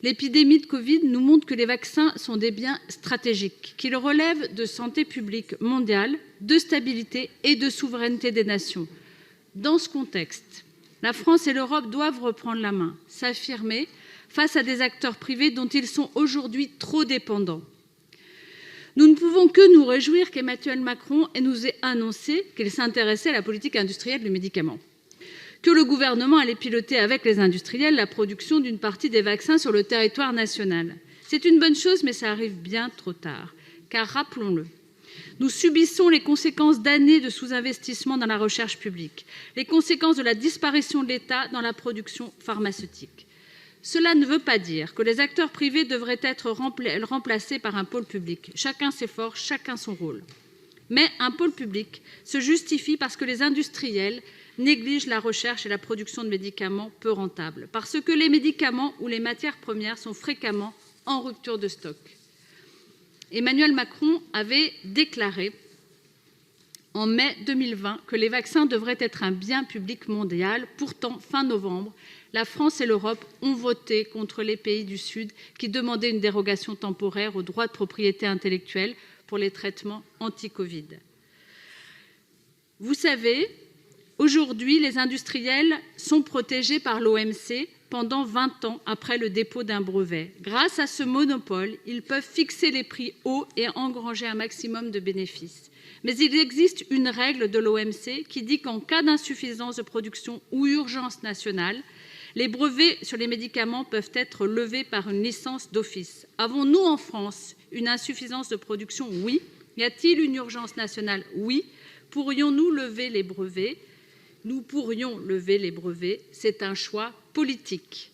L'épidémie de Covid nous montre que les vaccins sont des biens stratégiques, qu'ils relèvent de santé publique mondiale, de stabilité et de souveraineté des nations. Dans ce contexte, la France et l'Europe doivent reprendre la main, s'affirmer face à des acteurs privés dont ils sont aujourd'hui trop dépendants. Nous ne pouvons que nous réjouir qu'Emmanuel Macron nous ait annoncé qu'il s'intéressait à la politique industrielle du médicament, que le gouvernement allait piloter avec les industriels la production d'une partie des vaccins sur le territoire national. C'est une bonne chose, mais ça arrive bien trop tard. Car rappelons-le, nous subissons les conséquences d'années de sous-investissement dans la recherche publique, les conséquences de la disparition de l'État dans la production pharmaceutique. Cela ne veut pas dire que les acteurs privés devraient être remplacés par un pôle public. Chacun ses forces, chacun son rôle. Mais un pôle public se justifie parce que les industriels négligent la recherche et la production de médicaments peu rentables, parce que les médicaments ou les matières premières sont fréquemment en rupture de stock. Emmanuel Macron avait déclaré en mai 2020 que les vaccins devraient être un bien public mondial. Pourtant, fin novembre, la France et l'Europe ont voté contre les pays du Sud qui demandaient une dérogation temporaire au droit de propriété intellectuelle pour les traitements anti-Covid. Vous savez, aujourd'hui, les industriels sont protégés par l'OMC pendant 20 ans après le dépôt d'un brevet. Grâce à ce monopole, ils peuvent fixer les prix hauts et engranger un maximum de bénéfices. Mais il existe une règle de l'OMC qui dit qu'en cas d'insuffisance de production ou urgence nationale, les brevets sur les médicaments peuvent être levés par une licence d'office. Avons-nous en France une insuffisance de production? Oui. Y a-t-il une urgence nationale? Oui. Pourrions-nous lever les brevets? Nous pourrions lever les brevets. C'est un choix politique.